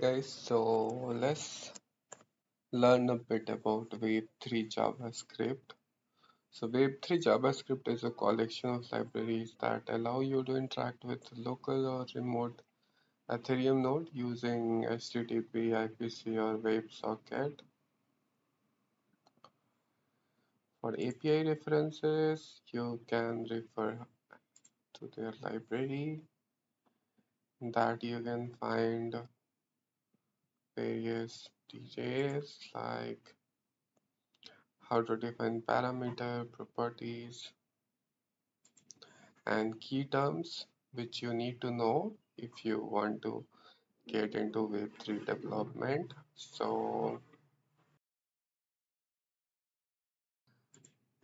guys, so let's learn a bit about Web3 JavaScript. So Web3 JavaScript is a collection of libraries that allow you to interact with local or remote Ethereum node using HTTP, IPC or WebSocket. For API references, you can refer to their library that you can find various details like how to define parameter properties and key terms which you need to know if you want to get into Web3 development. So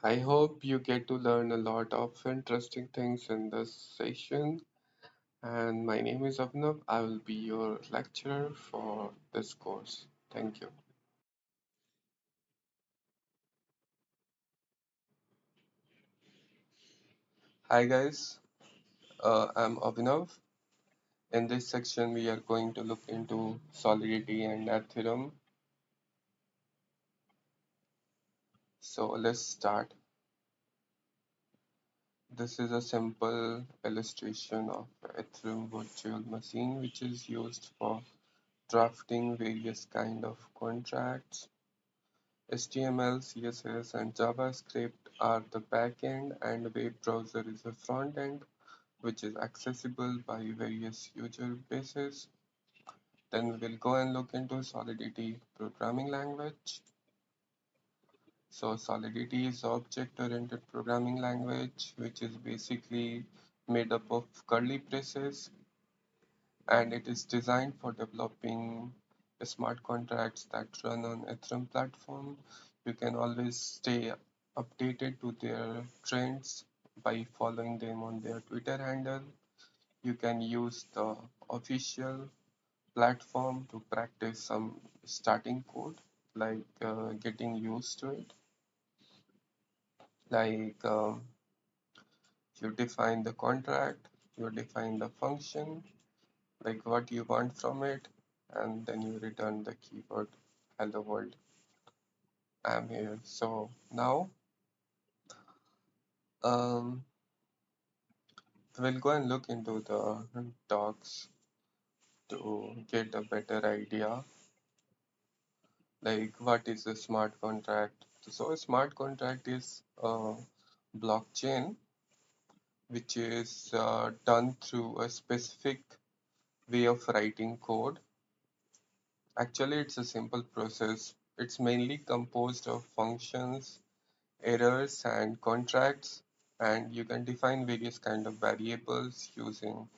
I hope you get to learn a lot of interesting things in this session. And my name is Abhinav. I will be your lecturer for this course. Thank you. Hi guys, I'm Abhinav. In this section, we are going to look into Solidity and Ethereum. So let's start. This is a simple illustration of Ethereum virtual machine which is used for drafting various kind of contracts. HTML, CSS and JavaScript are the backend and web browser is the front end which is accessible by various user bases. Then we will go and look into Solidity programming language. So Solidity is object-oriented programming language, which is basically made up of curly braces, and it is designed for developing smart contracts that run on Ethereum platform. You can always stay updated to their trends by following them on their Twitter handle. You can use the official platform to practice some starting code, like getting used to it. Like you define the contract, you define the function, like what you want from it, and then you return the keyword hello world. I'm here. So now um, we'll go and look into the docs to get a better idea, like what is a smart contract. So a smart contract is a blockchain which is done through a specific way of writing code. Actually, it's a simple process. It's mainly composed of functions, errors, and contracts, and you can define various kind of variables using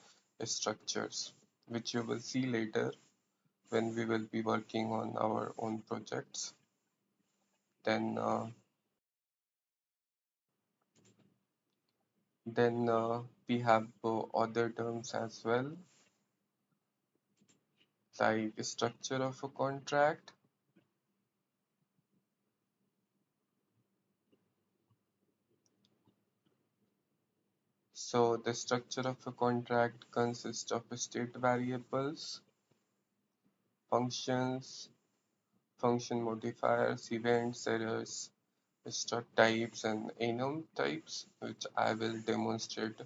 structures, which you will see later when we will be working on our own projects. Then we have other terms as well, like structure of a contract. So the structure of a contract consists of state variables, functions, function modifiers, events, errors, struct types, and enum types, which I will demonstrate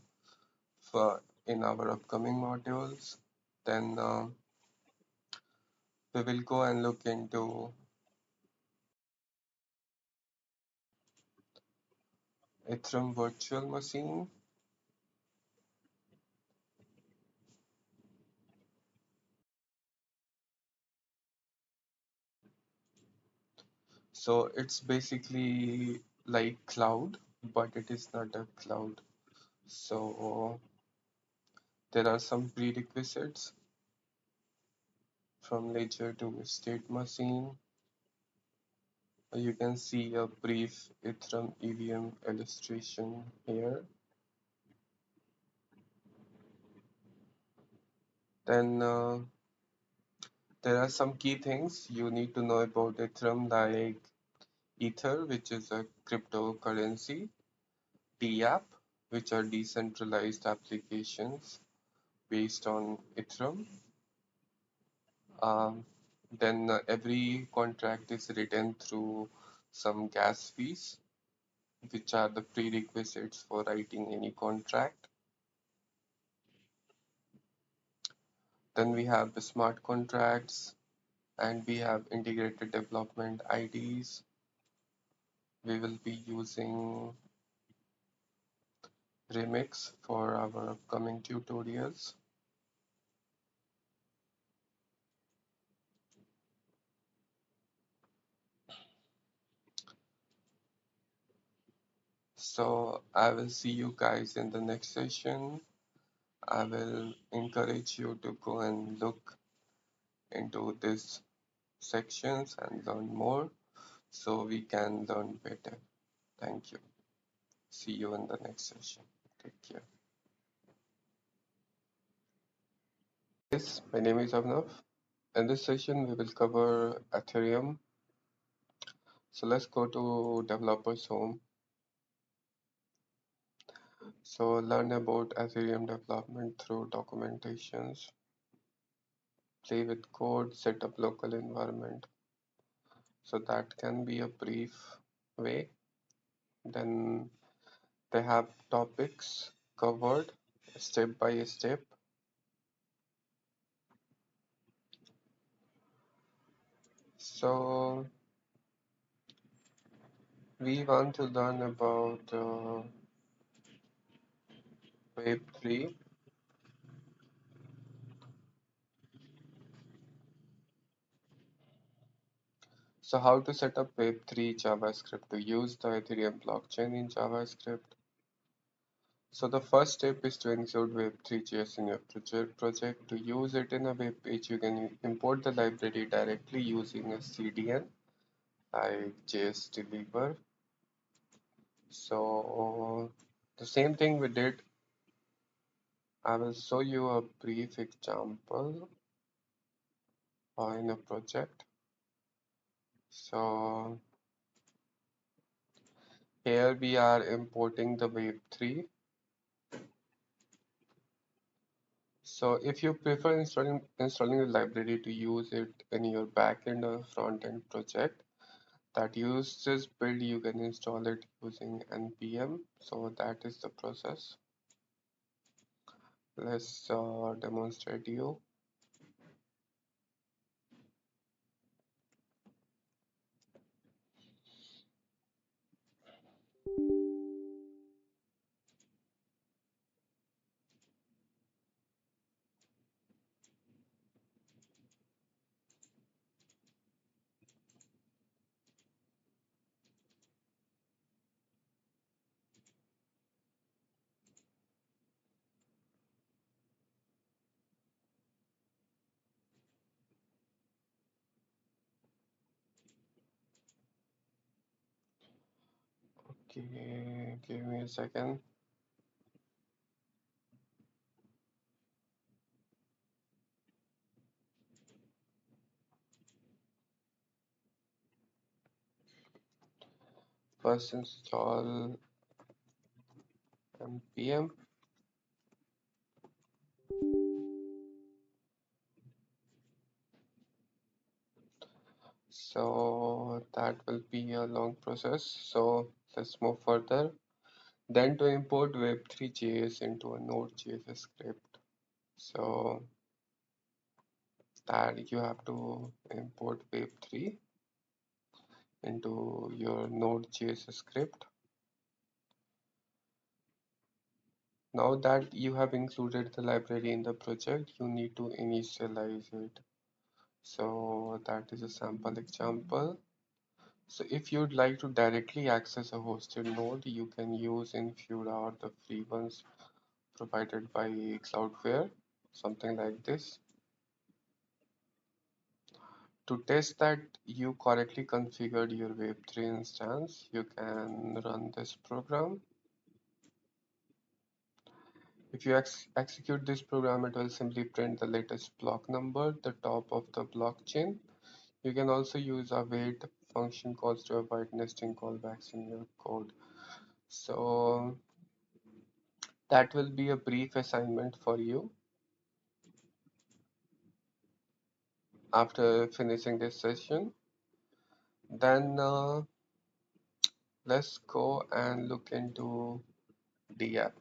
for in our upcoming modules. Then we will go and look into Ethereum virtual machine. So it's basically like cloud, but it is not a cloud. So there are some prerequisites from ledger to state machine. You can see a brief Ethereum EVM illustration here. Then there are some key things you need to know about Ethereum, like Ether, which is a cryptocurrency, Dapp, which are decentralized applications based on Ethereum, Um, then every contract is written through some gas fees, which are the prerequisites for writing any contract. Then we have the smart contracts, and we have integrated development IDs. We will be using Remix for our upcoming tutorials. So I will see you guys in the next session. I will encourage you to go and look into these sections and learn more so we can learn better. Thank you. See you in the next session. Take care. Yes, my name is Avnav. In this session, we will cover Ethereum. So let's go to developers home. So learn about Ethereum development through documentations, play with code, set up local environment. So that can be a brief way. Then they have topics covered step by step. So we want to learn about Web3. So how to set up Web3 JavaScript to use the Ethereum blockchain in JavaScript. So the first step is to include Web3.js in your project. To use it in a web page, you can import the library directly using a CDN like JS Deliver. So the same thing we did. I will show you a brief example in a project. So here we are importing the Web3. So if you prefer installing the library to use it in your backend or front-end project that uses build, you can install it using npm. So that is the process. Let's demonstrate you. Okay, give me a second. First install npm. So that will be a long process. So let's move further. Then to import Web3.js into a Node.js script. So that you have to import Web3 into your Node.js script. Now that you have included the library in the project, you need to initialize it. So that is a sample example. So if you'd like to directly access a hosted node, you can use Infura or the free ones provided by Cloudflare, something like this. To test that you correctly configured your Web3 instance, you can run this program. If you execute this program, it will simply print the latest block number, the top of the blockchain. You can also use await function calls to avoid nesting callbacks in your code. So that will be a brief assignment for you. After finishing this session, then let's go and look into Dapp.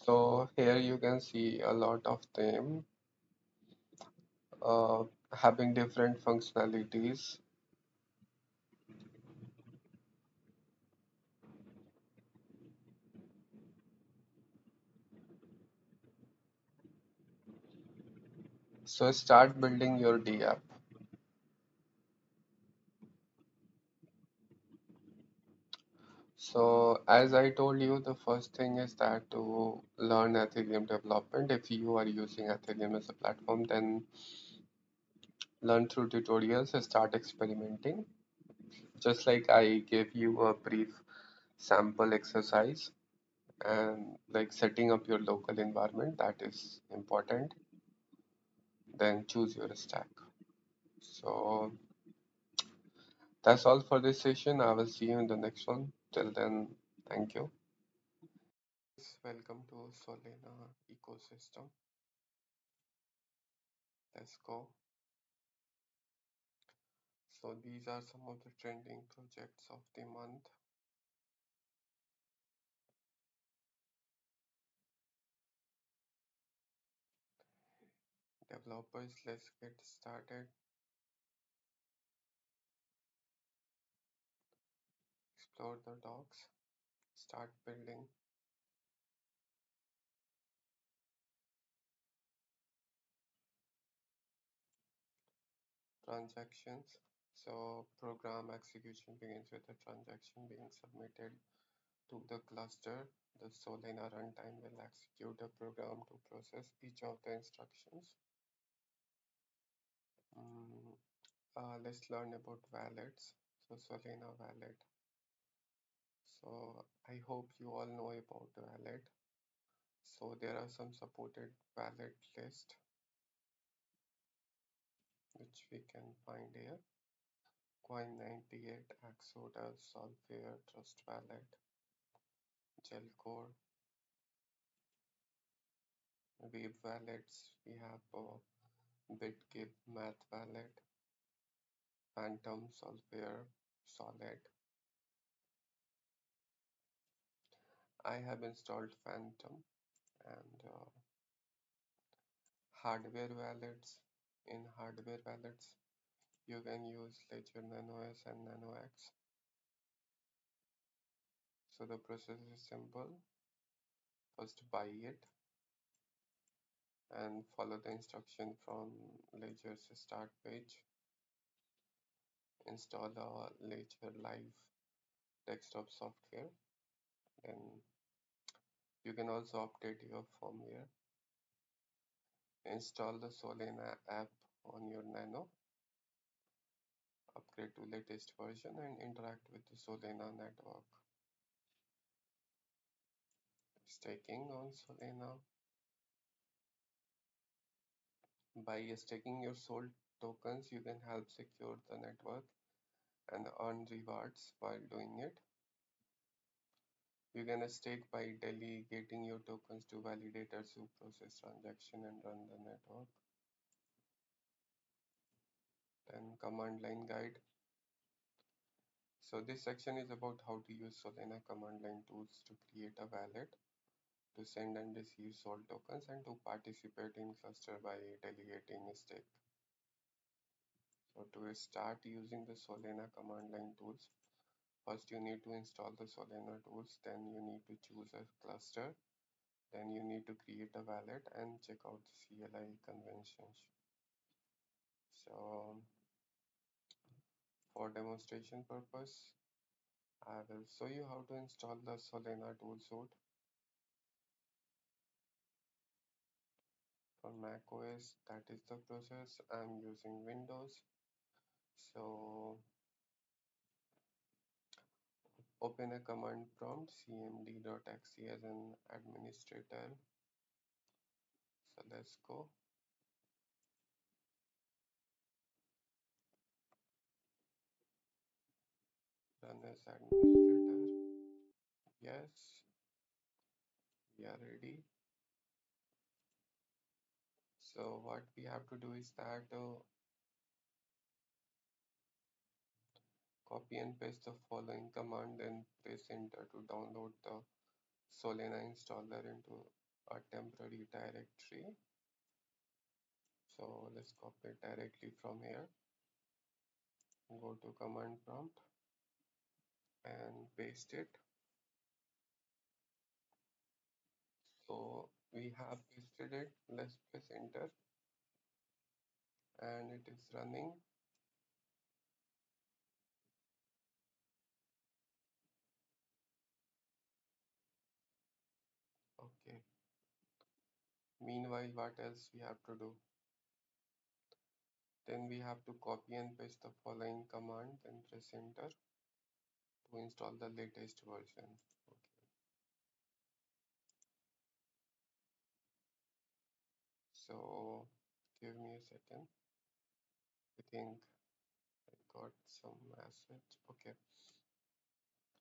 So here you can see a lot of them uh, having different functionalities. So start building your Dapp. So as I told you, the first thing is that to learn Ethereum development, if you are using Ethereum as a platform, then learn through tutorials, start experimenting. Just like I gave you a brief sample exercise and like setting up your local environment, that is important. Then choose your stack. So that's all for this session. I will see you in the next one. Till then, thank you. Welcome to Solana ecosystem. Let's go. So these are some of the trending projects of the month. Developers, let's get started. Explore the docs. Start building. Transactions. So program execution begins with a transaction being submitted to the cluster. The Solana runtime will execute a program to process each of the instructions. Mm, let's learn about wallets. So Solana wallet. So I hope you all know about the wallet. So there are some supported wallet list which we can find here. Coin98, Axoda, Solfair, Trust Wallet, Gelcore, Wave wallets. We have BitGib, Math Wallet, Fantom, Solfair, Solid. I have installed Fantom and hardware wallets. In hardware wallets, you can use Ledger Nano S and Nano X. So the process is simple. First buy it and follow the instruction from Ledger's start page. Install a Ledger Live desktop software. Then you can also update your firmware. Install the Solana app on your Nano. Upgrade to latest version and interact with the Solana network. Staking on Solana. By staking your sold tokens, you can help secure the network and earn rewards while doing it. You can stake by delegating your tokens to validators who process transaction and run the network. Then command line guide. So this section is about how to use Solana command line tools to create a wallet, to send and receive SOL tokens, and to participate in cluster by delegating a stake. So to start using the Solana command line tools, first you need to install the Solana tools, then you need to choose a cluster, then you need to create a wallet and check out the CLI conventions. So for demonstration purpose, I will show you how to install the Solana tool suite. For Mac OS, that is the process. I'm using Windows. So open a command prompt cmd.exe as an administrator. So let's go. Run as administrator. Yes. are ready. So what we have to do is that copy and paste the following command and press enter to download the Solana installer into a temporary directory. So let's copy it directly from here. Go to command prompt and paste it. So we have pasted it. Let's press enter and it is running. Okay. Meanwhile, what else we have to do? Then we have to copy and paste the following command and press enter to install the latest version. Okay. So give me a second. I think I got some message. Okay.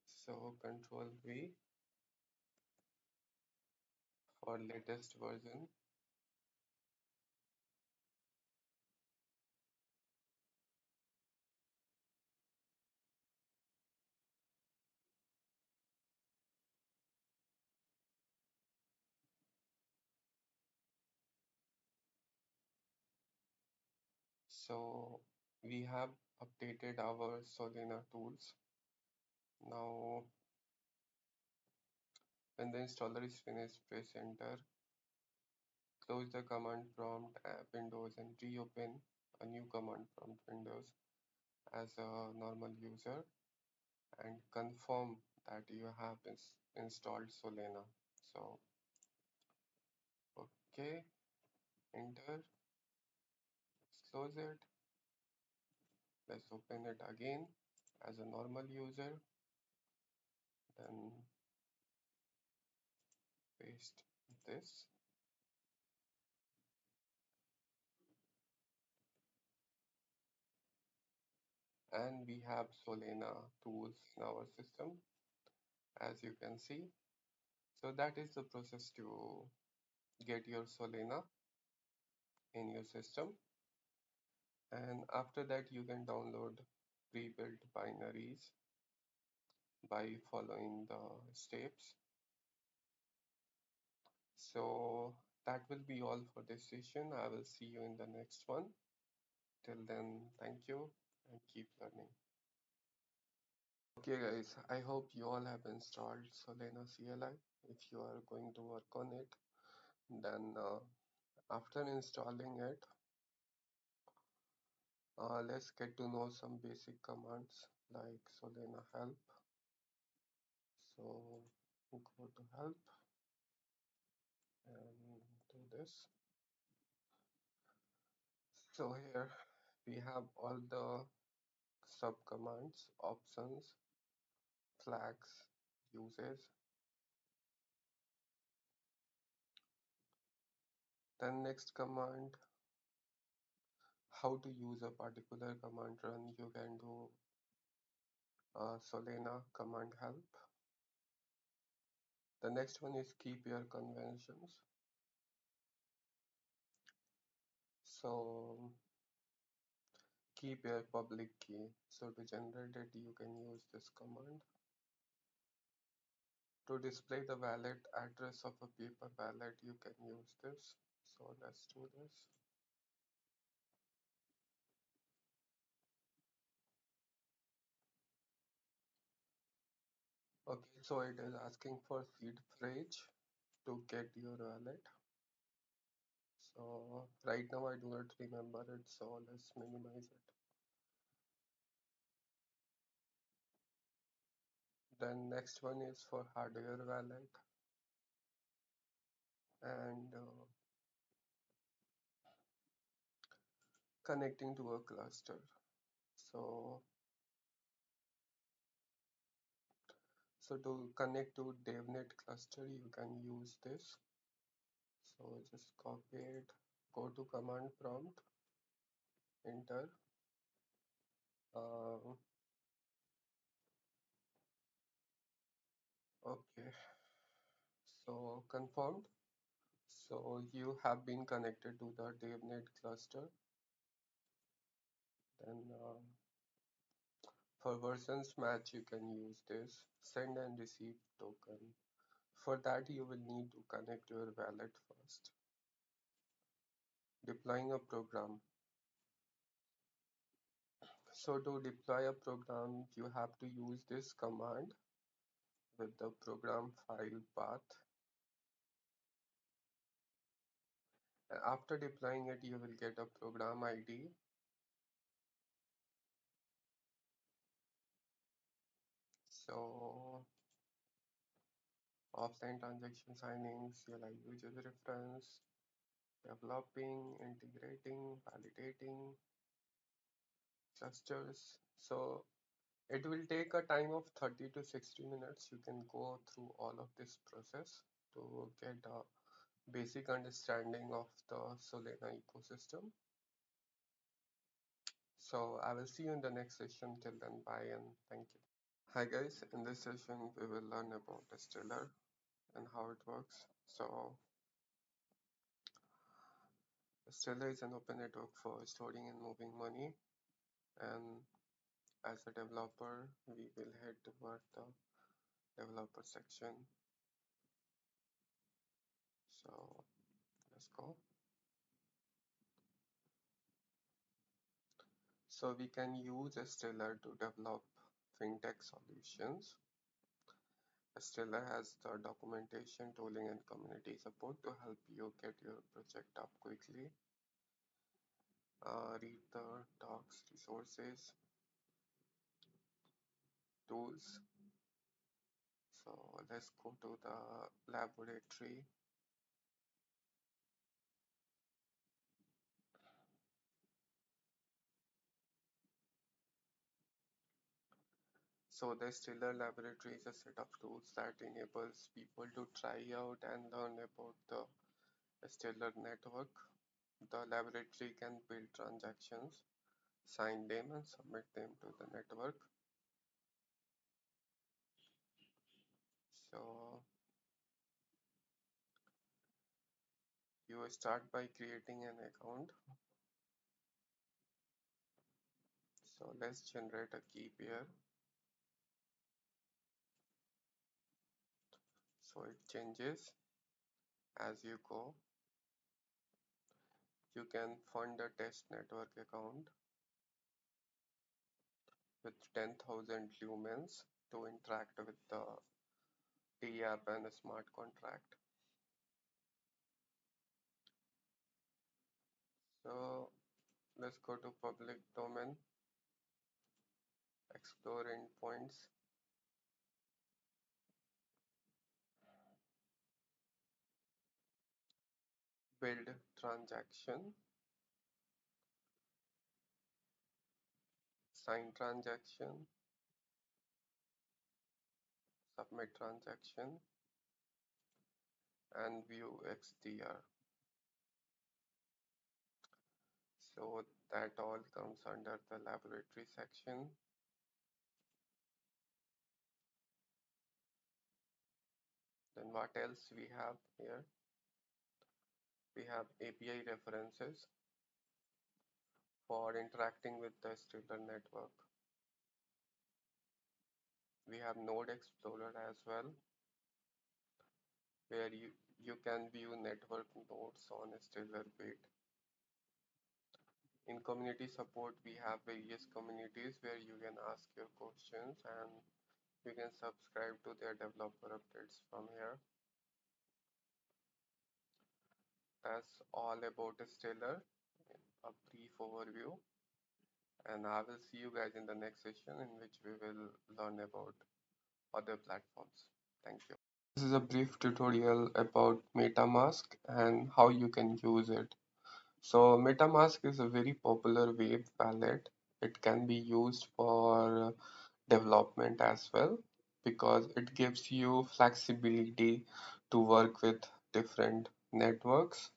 So control V for latest version. So we have updated our Solana tools. Now when the installer is finished, press enter. Close the command prompt windows and reopen a new command prompt windows as a normal user and confirm that you have installed Solana. So, okay, enter, let's close it. Let's open it again as a normal user, then paste this. And we have Solana tools in our system, as you can see. So that is the process to get your Solana in your system. And after that, you can download pre-built binaries by following the steps. So that will be all for this session. I will see you in the next one. Till then, thank you and keep learning. Okay guys, I hope you all have installed Solana CLI. If you are going to work on it, then after installing it, let's get to know some basic commands like Solana help. So go to help and do this. So here we have all the sub commands, options, flags, uses. Then next command, how to use a particular command run. You can do Solana command help. The next one is keep your conventions. So keep your public key. So to generate it, you can use this command. To display the wallet address of a paper wallet, you can use this. So let's do this. Okay, so it is asking for seed phrase to get your wallet. So right now I do not remember it, so let's minimize it. Then next one is for hardware wallet and connecting to a cluster. So to connect to DevNet cluster, you can use this. So just copy it, go to command prompt, enter. Uh, okay, So confirmed. So you have been connected to the DevNet cluster. Then for versions match, you can use this send and receive token. For that, you will need to connect your wallet first. Deploying a program. So to deploy a program, you have to use this command with the program file path. And after deploying it, you will get a program ID. So offline transaction signings, CLI user reference, developing, integrating, validating, clusters. So it will take a time of 30 to 60 minutes. You can go through all of this process to get a basic understanding of the Solana ecosystem. So I will see you in the next session. Till then, bye and thank you. Hi guys, in this session we will learn about a Stellar and how it works. So Stellar is an open network for storing and moving money, and as a developer we will head toward the developer section. So let's go. So we can use Stellar to develop fintech solutions. Stellar has the documentation, tooling, and community support to help you get your project up quickly. Read the docs, resources, tools. So let's go to the laboratory. So the Stellar laboratory is a set of tools that enables people to try out and learn about the Stellar network. The laboratory can build transactions, sign them, and submit them to the network. So you start by creating an account. So let's generate a key pair. So it changes as you go. You can fund a test network account with 10,000 lumens to interact with the T app and a smart contract. So let's go to public domain, explore endpoints, build transaction, sign transaction, submit transaction, and view XDR. So that all comes under the laboratory section. Then what else we have here? We have API references for interacting with the Stellar network. We have Node Explorer as well, where you can view network nodes on a Stellar bit. In community support, we have various communities where you can ask your questions and you can subscribe to their developer updates from here. That's all about Stellar, a brief overview. And I will see you guys in the next session in which we will learn about other platforms. Thank you. This is a brief tutorial about MetaMask and how you can use it. So MetaMask is a very popular web wallet. It can be used for development as well because it gives you flexibility to work with different networks.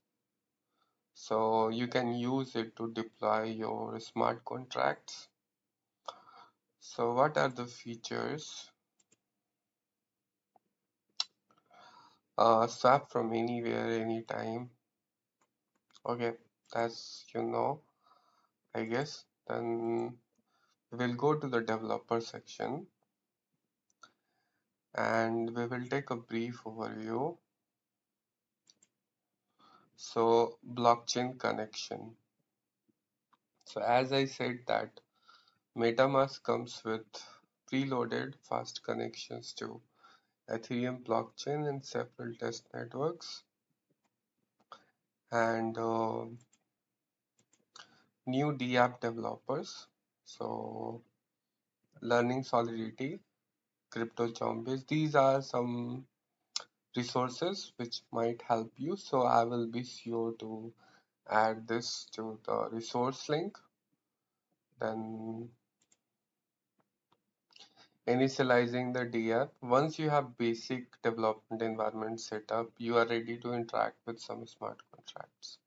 So you can use it to deploy your smart contracts. So what are the features? swap from anywhere, anytime. Okay, that's I guess. Then we'll go to the developer section and we will take a brief overview. So, blockchain connection. So, as I said that MetaMask comes with preloaded fast connections to Ethereum blockchain and several test networks, and new DApp developers. So, learning Solidity, crypto zombies. These are some resources which might help you. So, I will be sure to add this to the resource link. Then initializing the DApp. Once you have basic development environment set up, you are ready to interact with some smart contracts.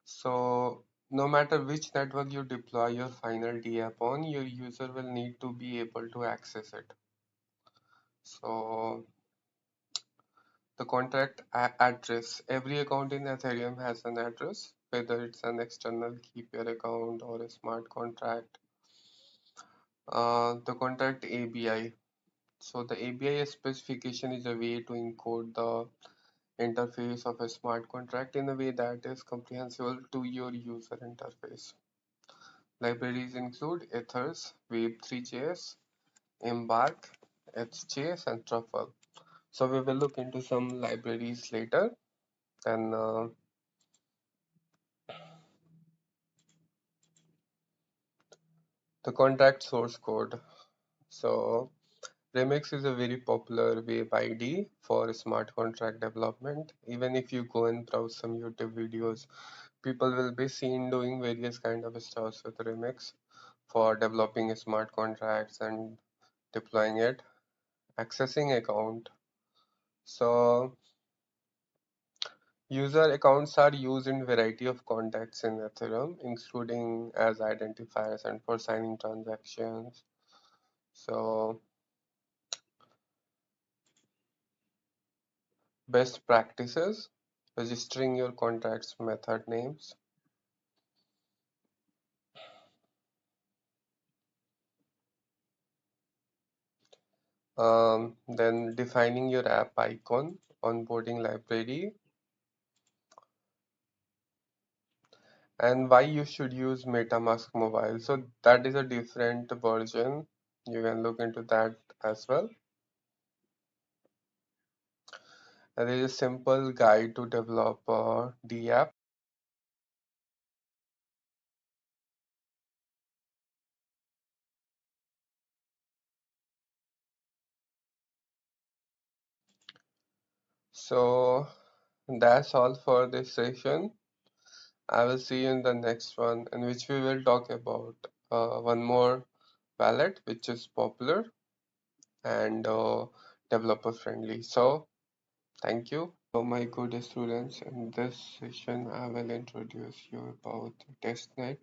So no matter which network you deploy your final DApp on, your user will need to be able to access it. So the contract address. Every account in Ethereum has an address, whether it's an external keep your account or a smart contract. The contract ABI. So the ABI specification is a way to encode the interface of a smart contract in a way that is comprehensible to your user interface. Libraries include Ethers, Web3.js, Embark, HJS, and Truffle. So we will look into some libraries later. And the contract source code. So Remix is a very popular web ID for smart contract development. Even if you go and browse some YouTube videos, people will be seen doing various kind of stuff with Remix for developing smart contracts and deploying it. Accessing account. So user accounts are used in variety of contexts in Ethereum, including as identifiers and for signing transactions. So best practices, registering your contracts method names. Then defining your app icon, onboarding library, and why you should use MetaMask Mobile. So that is a different version. You can look into that as well. There is a simple guide to develop the app. So that's all for this session. I will see you in the next one, in which we will talk about one more wallet which is popular and developer friendly. So thank you. So my good students, in this session I will introduce you about testnet.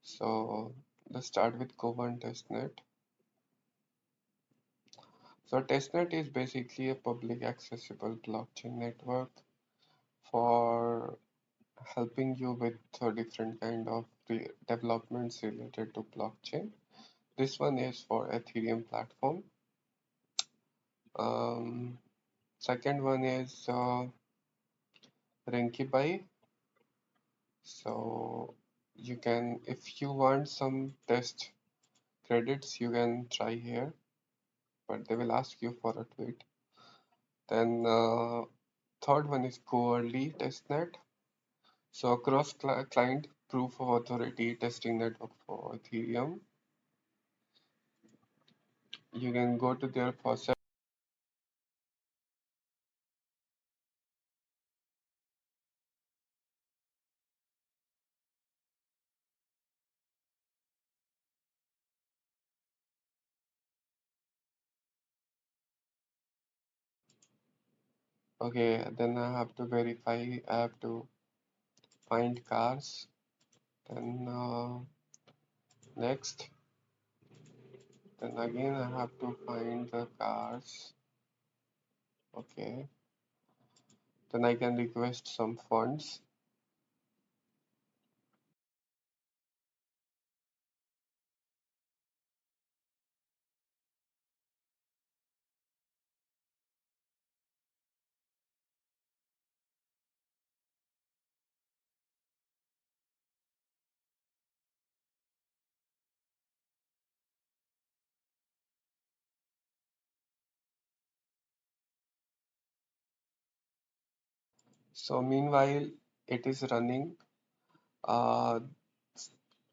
So let's start with Govan testnet. So testnet is basically a public accessible blockchain network for helping you with different kind of developments related to blockchain. This one is for Ethereum platform. Um, Second one is Renkify. So you can, if you want some test credits, you can try here, but they will ask you for a tweet. Then third one is Go Early testnet. So across client proof of authority testing network for Ethereum. You can go to their faucet. Okay, then I have to verify. I have to find cars. Then next. Then again I have to find the cars. Okay, then I can request some funds. So meanwhile it is running, uh,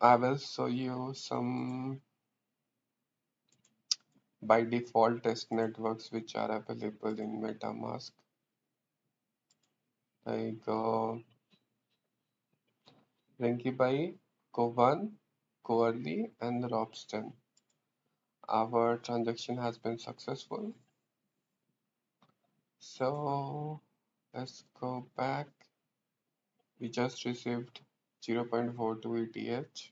I will show you some by default test networks which are available in MetaMask, like Rinkibai, Kovan, Coverly, and Robston. Our transaction has been successful. So let's go back. We just received 0.42 ETH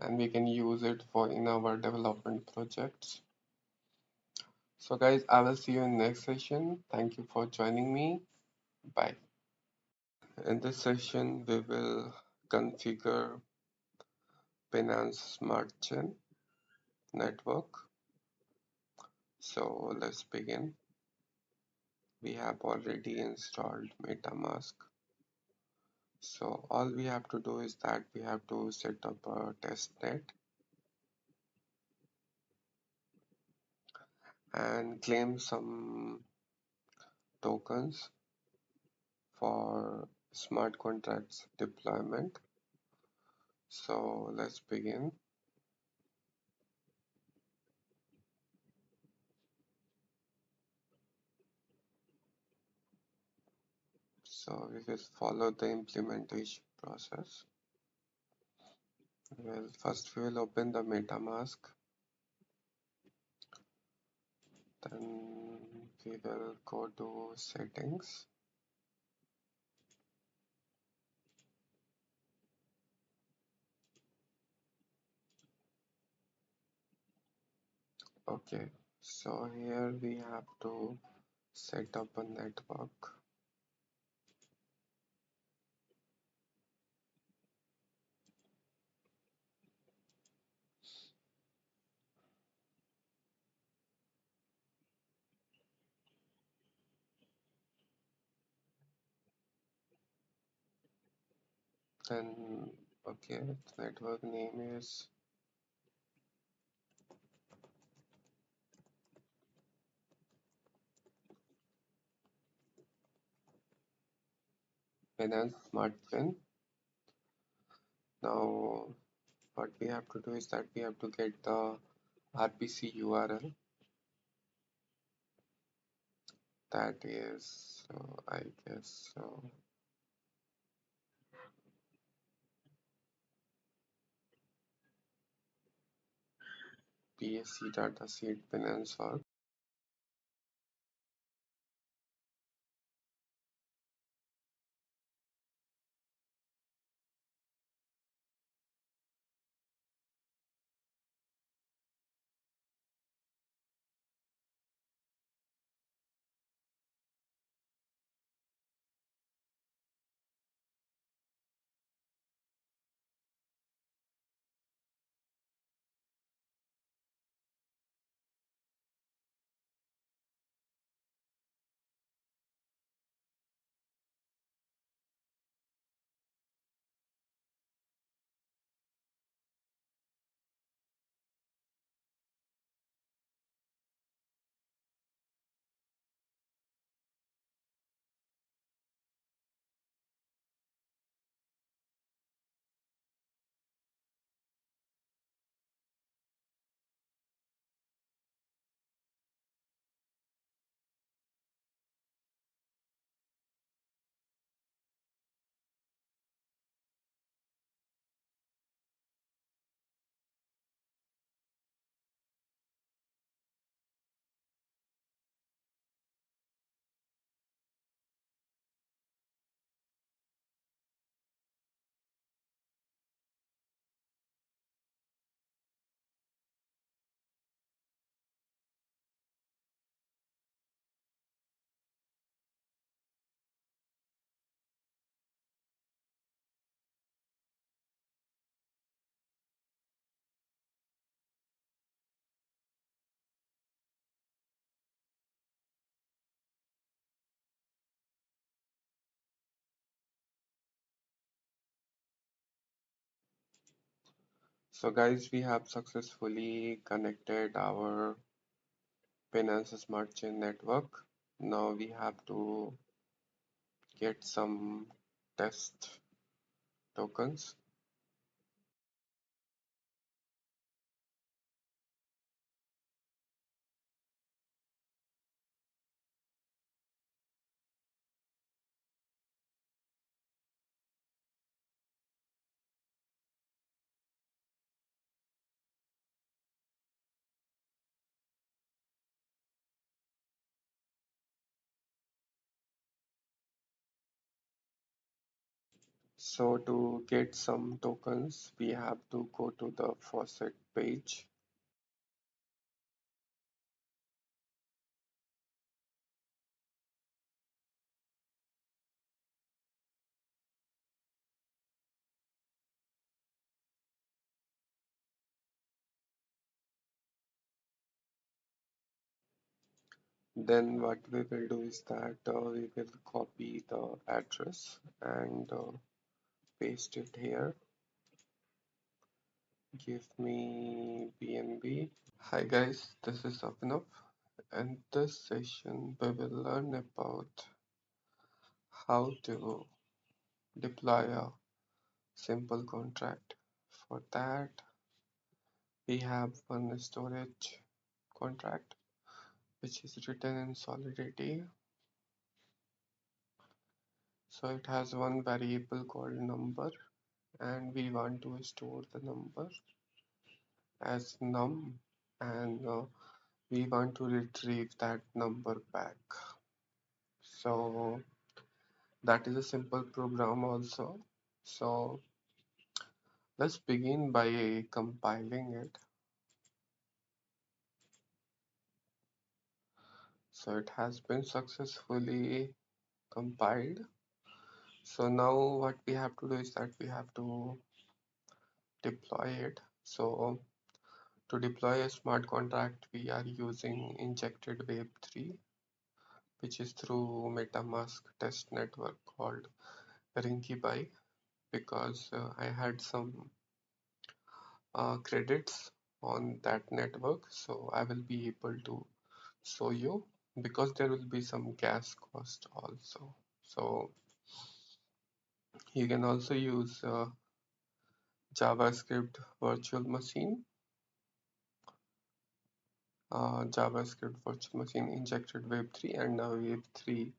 and we can use it for in our development projects. So guys, I will see you in next session. Thank you for joining me. Bye. In this session, we will configure Binance Smart Chain network. So let's begin. We have already installed MetaMask. So all we have to do is that we have to set up a test net and claim some tokens for smart contracts deployment. So let's begin. So we will follow the implementation process. Well, first we will open the MetaMask. Then we will go to settings. Okay, so here we have to set up a network. Then, okay, the network name is Binance Smart Chain. Now, what we have to do is that we have to get the RPC URL. That is, I guess, BSC dataset Binance org. So guys, we have successfully connected our Binance Smart Chain network. Now we have to get some test tokens. So to get some tokens, we have to go to the faucet page. Then what we will do is that we will copy the address and paste it here. Give me BNB. Hi guys, this is Abhinav. In this session, we will learn about how to deploy a simple contract. For that, we have one storage contract which is written in Solidity. So it has one variable called number, and we want to store the number as num, and we want to retrieve that number back. So that is a simple program also. So let's begin by compiling it. So it has been successfully compiled. So now what we have to do is that we have to deploy it. So to deploy a smart contract, we are using injected Web3, which is through MetaMask test network called Rinkibai, because I had some credits on that network, so I will be able to show you, because there will be some gas cost also. So you can also use JavaScript virtual machine, JavaScript virtual machine, injected Web3, and a Web3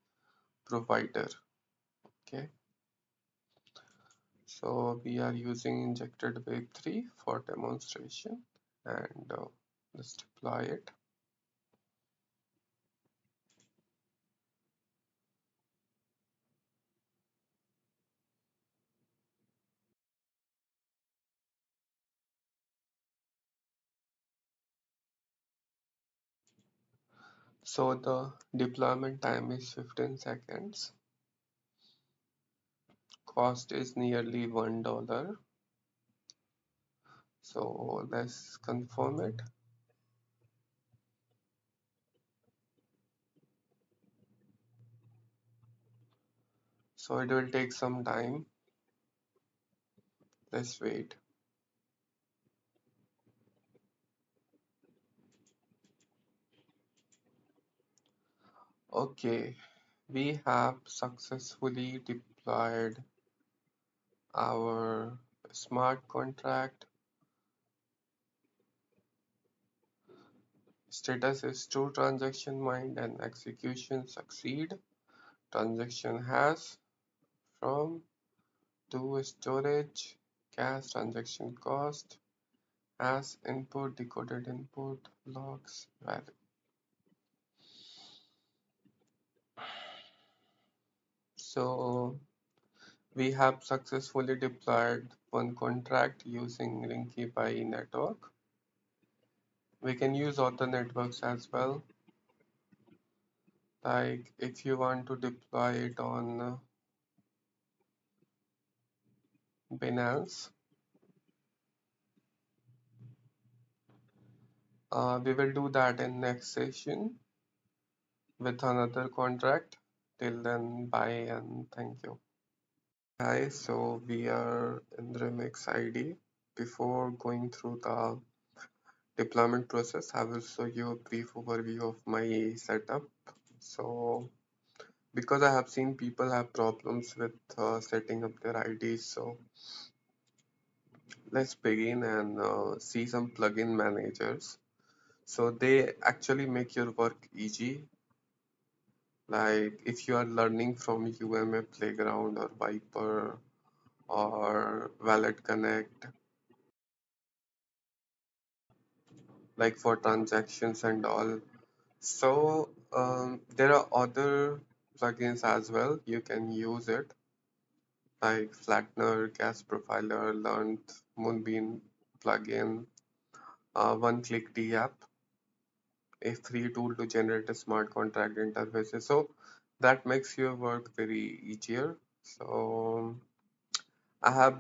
provider. Okay, so we are using injected Web3 for demonstration, and let's deploy it. So the deployment time is 15 seconds. Cost is nearly $1. So let's confirm it. So it will take some time. Let's wait. Okay, we have successfully deployed our smart contract. Status is true, transaction mined and execution succeed. Transaction has from to storage, gas transaction cost, as input, decoded input, logs, value. So we have successfully deployed one contract using Rinkibai network. We can use other networks as well. Like if you want to deploy it on Binance, we will do that in next session with another contract. Till then, bye and thank you. Hi, so we are in Remix ID before going through the deployment process, I will show you a brief overview of my setup. So, because I have seen people have problems with setting up their IDs, so let's begin and see some plugin managers. So they actually make your work easy. Like if you are learning from UMA Playground or Viper or Wallet Connect, like for transactions and all. So there are other plugins as well. You can use it like Flattener, Gas Profiler, Learned, Moonbeam plugin, One Click Dapp, a free tool to generate a smart contract interfaces. So that makes your work very easier. So I have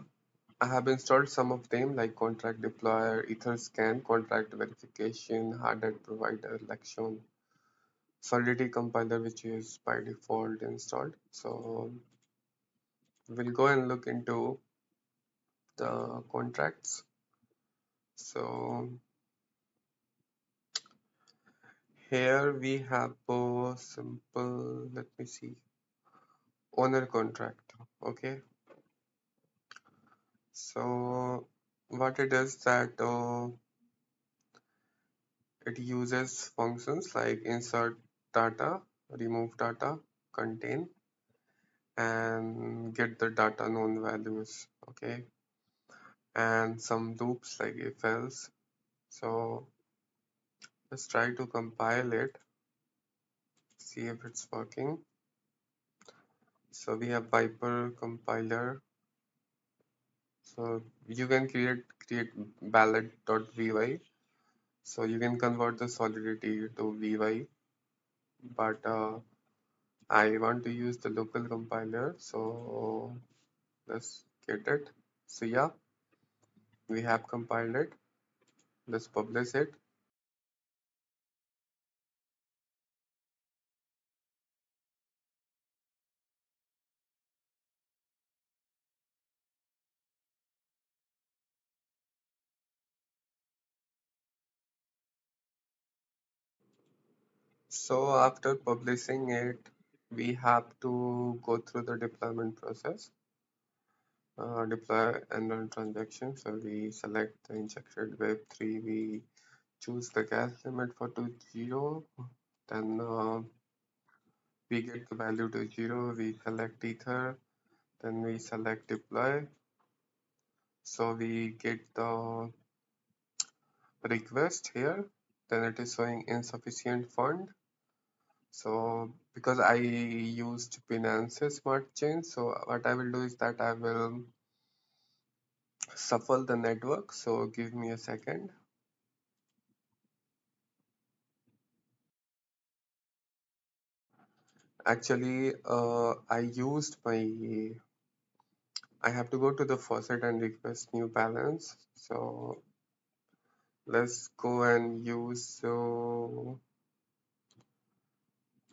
I have installed some of them like Contract Deployer, Etherscan, Contract Verification, Hardhead Provider, Lexion, Solidity compiler, which is by default installed. So we'll go and look into the contracts. So here we have a simple, let me see, owner contract. Okay. So what it is that it uses functions like insert data, remove data, contain, and get the data known values. Okay, and some loops like if else. So let's try to compile it, see if it's working. So we have Viper compiler. So you can create ballot.vy. So you can convert the solidity to vy, but I want to use the local compiler. So let's get it. So yeah, we have compiled it. Let's publish it. So after publishing it, we have to go through the deployment process. Deploy and run transaction. So we select the injected Web3. We choose the gas limit for to 0. Then we get the value to 0. We select ether. Then we select deploy. So we get the request here. Then it is showing insufficient fund. So because I used Binance Smart Chain, so what I will do is that I will shuffle the network. So give me a second. Actually, I have to go to the faucet and request new balance. So let's go and use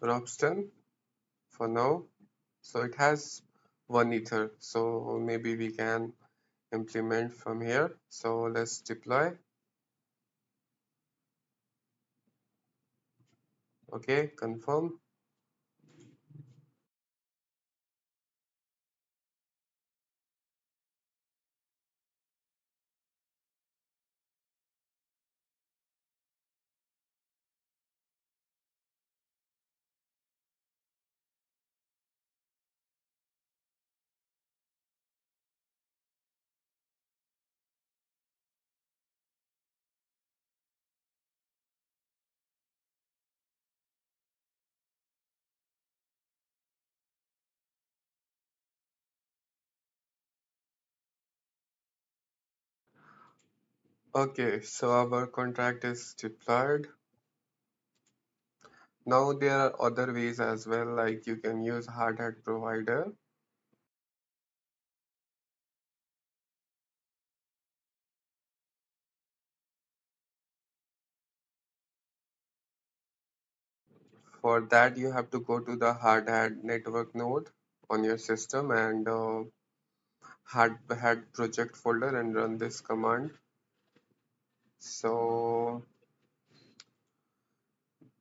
Robston for now. So it has one ether. So maybe we can implement from here. So let's deploy. Okay, confirm. Okay, so our contract is deployed. Now there are other ways as well, like you can use hard hat provider. For that, you have to go to the hard hat network node on your system and had project folder and run this command. So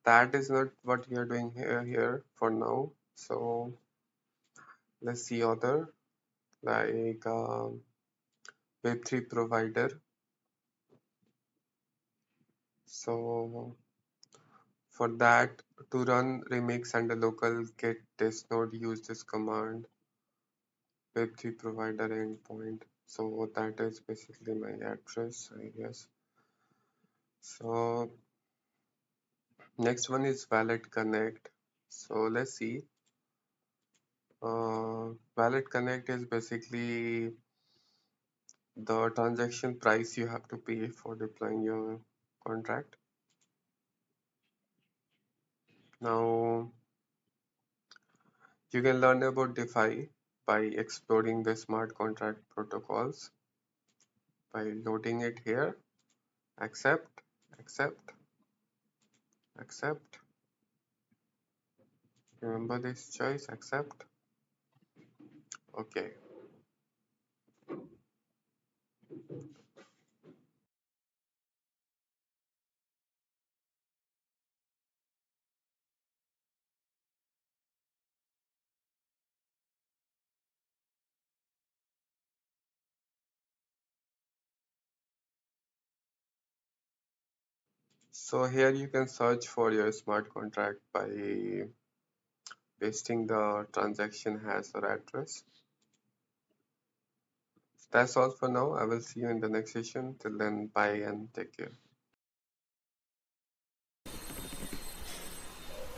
that is not what we are doing here for now. So let's see other like Web3 provider. So for that, to run remix and a local git test node, use this command Web3 provider endpoint. So that is basically my address, I guess. So next one is wallet connect. So let's see. Wallet connect is basically the transaction price you have to pay for deploying your contract. Now you can learn about DeFi by exploring the smart contract protocols by loading it here. Accept, accept, accept. Remember this choice, accept. Okay. So here you can search for your smart contract by pasting the transaction hash or address. That's all for now. I will see you in the next session. Till then, bye and take care.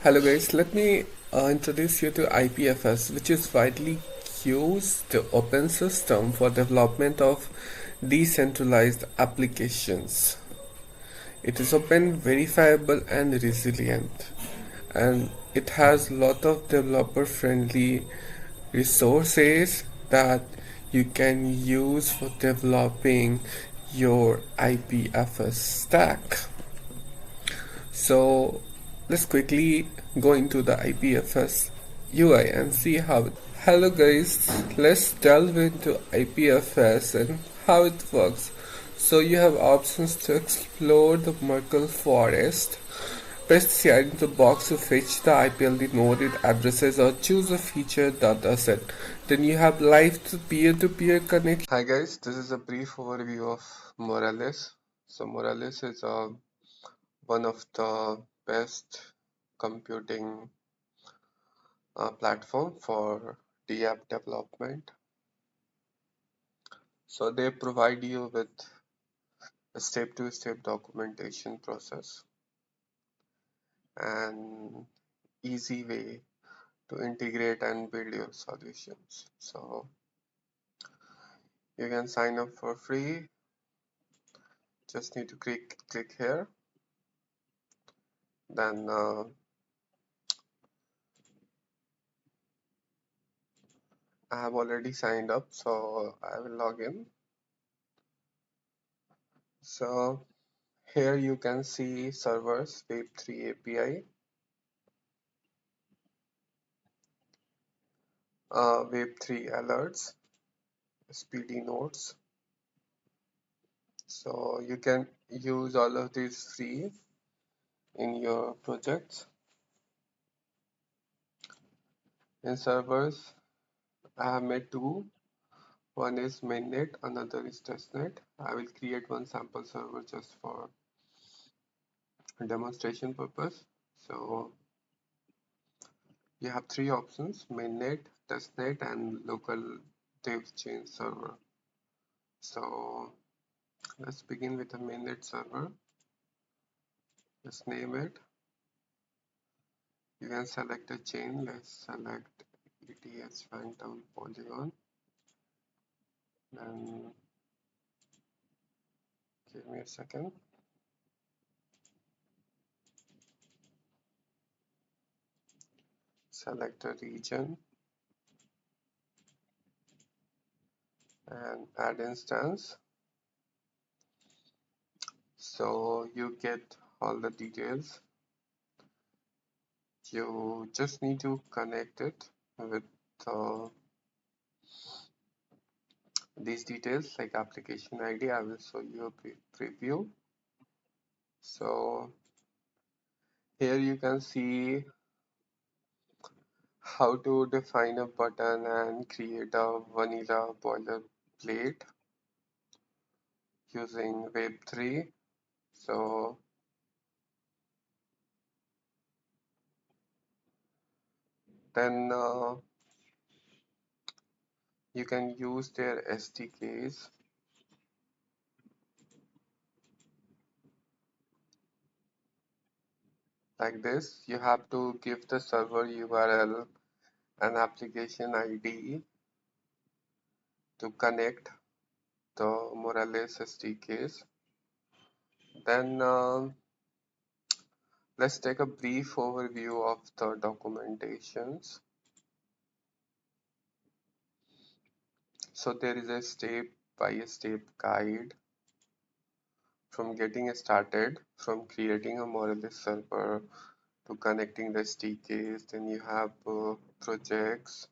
Hello guys, let me introduce you to IPFS, which is widely used open system for development of decentralized applications. It is open, verifiable and resilient, and it has lot of developer friendly resources that you can use for developing your IPFS stack. So let's quickly go into the IPFS UI and see how it. Hello guys, let's delve into IPFS and how it works. So you have options to explore the Merkle forest. Press the CR into the box to fetch the IPLD node addresses or choose a feature dataset. Then you have live peer-to-peer connection. Hi guys, this is a brief overview of Moralis. So Moralis is one of the best computing platform for Dapp development. So they provide you with a step-to-step documentation process and easy way to integrate and build your solutions. So you can sign up for free. Just need to click here. Then I have already signed up, so I will log in. So here you can see servers, Web3 API, Web3 alerts, SPD nodes. So you can use all of these free in your projects. In servers, I have made two. One is mainnet, another is testnet. I will create one sample server just for demonstration purpose. So you have three options: mainnet, testnet, and local dev chain server. So let's begin with the mainnet server. Let's name it. You can select a chain. Let's select ETS Fantom Polygon. And give me a second. Select a region and add instance. So you get all the details. You just need to connect it with the these details like application ID. I will show you a brief preview. So here you can see how to define a button and create a vanilla boilerplate using Web3. So then you can use their SDKs like this. You have to give the server URL and application ID to connect the Moralis SDKs. Then let's take a brief overview of the documentations. So there is a step-by-step guide from getting started, from creating a Moralis server to connecting the SDKs. Then you have projects,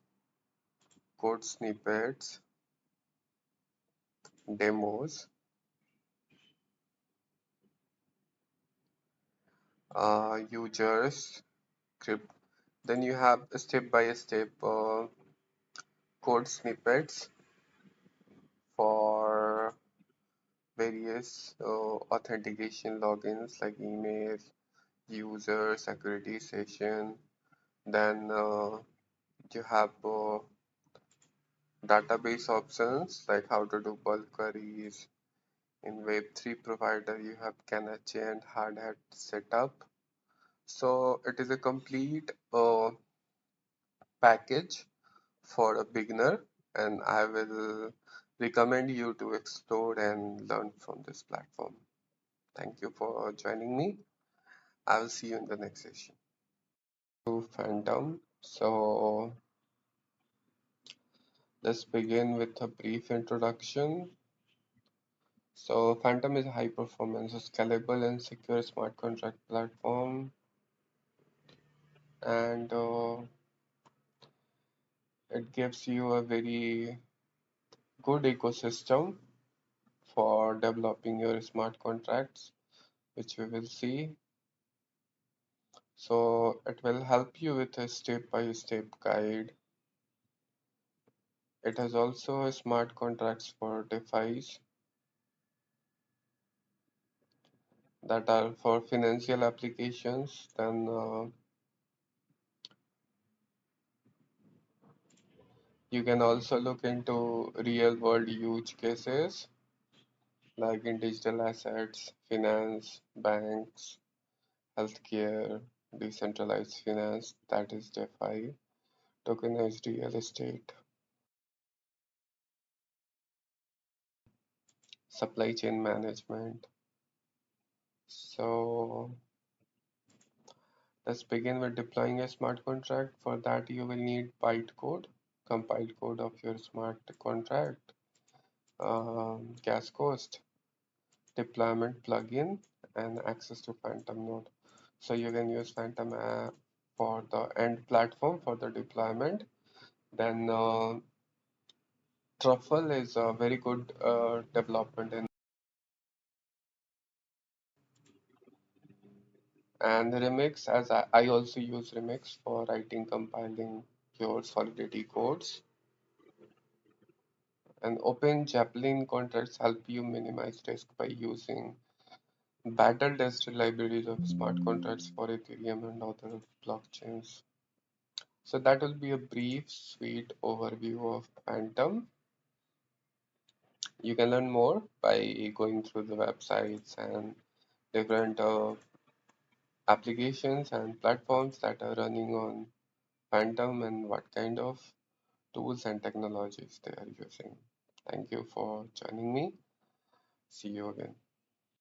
code snippets, demos, users, script. Then you have step-by-step code snippets for various authentication logins like email, user, security session. Then you have database options like how to do bulk queries. In Web3 provider, you have Kanache and hard hat setup. So it is a complete package for a beginner, and I will recommend you to explore and learn from this platform. Thank you for joining me. I will see you in the next session. To Fantom. So let's begin with a brief introduction. So Fantom is a high performance, scalable and secure smart contract platform, and it gives you a very good ecosystem for developing your smart contracts, which we will see. So it will help you with a step-by-step guide. It has also smart contracts for DeFi's that are for financial applications. Then you can also look into real-world use cases like in digital assets, finance, banks, healthcare, decentralized finance, that is DeFi, tokenized real estate, supply chain management. So let's begin with deploying a smart contract. For that, you will need bytecode, compiled code of your smart contract, gas cost, deployment plugin, and access to Fantom node. So you can use Fantom for the end platform for the deployment. Then Truffle is a very good development in, and Remix, as I also use Remix for writing, compiling your Solidity codes. And Open Javelin contracts help you minimize risk by using battle-tested libraries of smart contracts for Ethereum and other blockchains. So that will be a brief, sweet overview of Phantom. You can learn more by going through the websites and different applications and platforms that are running on Phantom and what kind of tools and technologies they are using. Thank you for joining me. See you again.